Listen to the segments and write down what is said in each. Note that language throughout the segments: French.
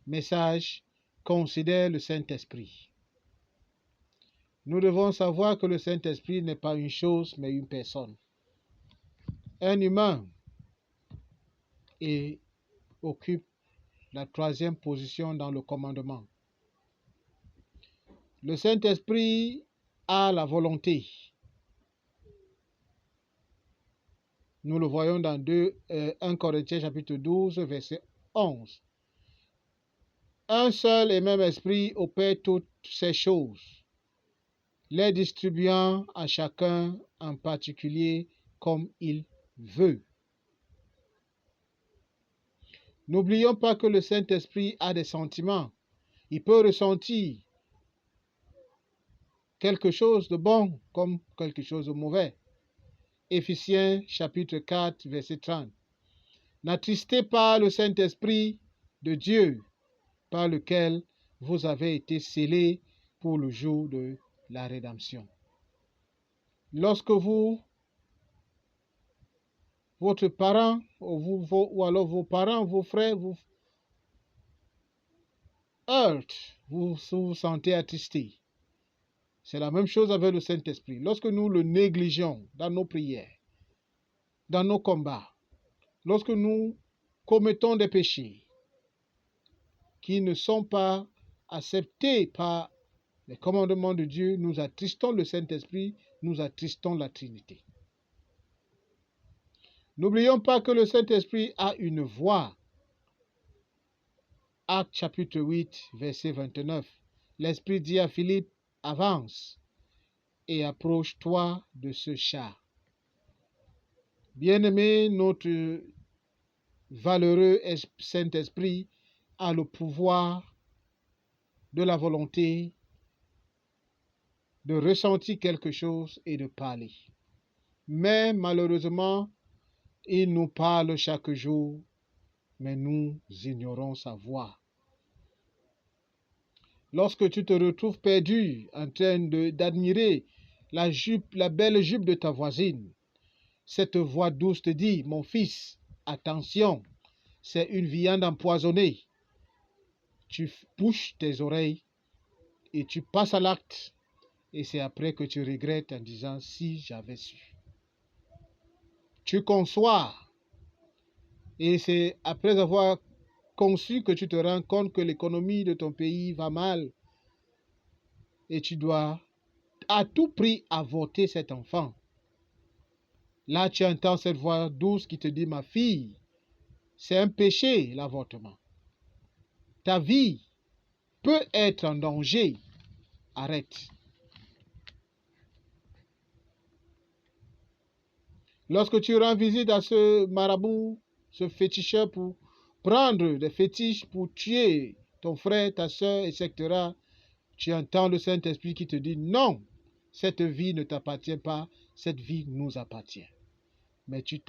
message considère le Saint-Esprit. Nous devons savoir que le Saint-Esprit n'est pas une chose, mais une personne. Un humain et occupe la 3e position dans le commandement. Le Saint-Esprit a la volonté. Nous le voyons dans 1 Corinthiens chapitre 12, verset 11. Un seul et même esprit opère toutes ces choses, les distribuant à chacun en particulier comme il veut. N'oublions pas que le Saint-Esprit a des sentiments. Il peut ressentir quelque chose de bon comme quelque chose de mauvais. Éphésiens chapitre 4, verset 30. N'attristez pas le Saint-Esprit de Dieu, par lequel vous avez été scellés pour le jour de la rédemption. Lorsque votre parent, ou alors vos parents, vos frères vous heurtent, vous vous sentez attristé. C'est la même chose avec le Saint-Esprit. Lorsque nous le négligeons dans nos prières, dans nos combats, lorsque nous commettons des péchés qui ne sont pas acceptés par les commandements de Dieu, nous attristons le Saint-Esprit, nous attristons la Trinité. N'oublions pas que le Saint-Esprit a une voix. Actes chapitre 8, verset 29. L'Esprit dit à Philippe, avance et approche-toi de ce char. Bien-aimé, notre valeureux Saint-Esprit a le pouvoir de la volonté de ressentir quelque chose et de parler. Mais malheureusement, il nous parle chaque jour, mais nous ignorons sa voix. Lorsque tu te retrouves perdu en train d'admirer la belle jupe de ta voisine, cette voix douce te dit, mon fils, attention, c'est une viande empoisonnée. Tu bouches tes oreilles et tu passes à l'acte. Et c'est après que tu regrettes en disant, si j'avais su. Tu conçois. Et c'est après avoir conçu que tu te rends compte que l'économie de ton pays va mal. Et tu dois à tout prix avorter cet enfant. Là, tu entends cette voix douce qui te dit, ma fille, c'est un péché, l'avortement. Ta vie peut être en danger. Arrête. Lorsque tu rends visite à ce marabout, ce féticheur pour prendre des fétiches pour tuer ton frère, ta soeur, etc., tu entends le Saint-Esprit qui te dit non, cette vie ne t'appartient pas, cette vie nous appartient. Mais tu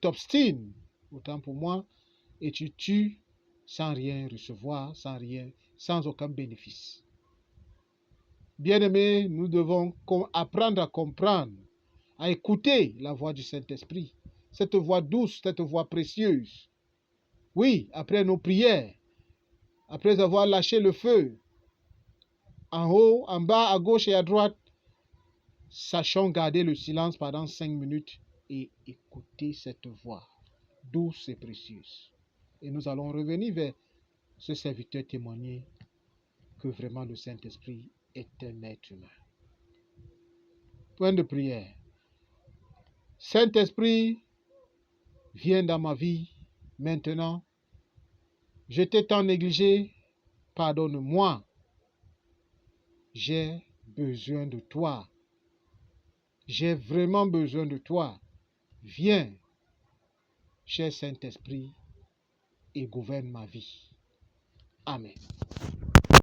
t'obstines, autant pour moi, et tu tues sans rien recevoir, sans aucun bénéfice. Bien-aimés, nous devons apprendre à comprendre, à écouter la voix du Saint-Esprit, cette voix douce, cette voix précieuse. Oui, après nos prières, après avoir lâché le feu, en haut, en bas, à gauche et à droite, sachons garder le silence pendant 5 minutes et écouter cette voix douce et précieuse. Et nous allons revenir vers ce serviteur témoigner que vraiment le Saint-Esprit est un être humain. Point de prière. Saint-Esprit, viens dans ma vie maintenant. Je t'ai tant négligé, pardonne-moi. J'ai besoin de toi. J'ai vraiment besoin de toi. Viens, cher Saint-Esprit, et gouverne ma vie. Amen.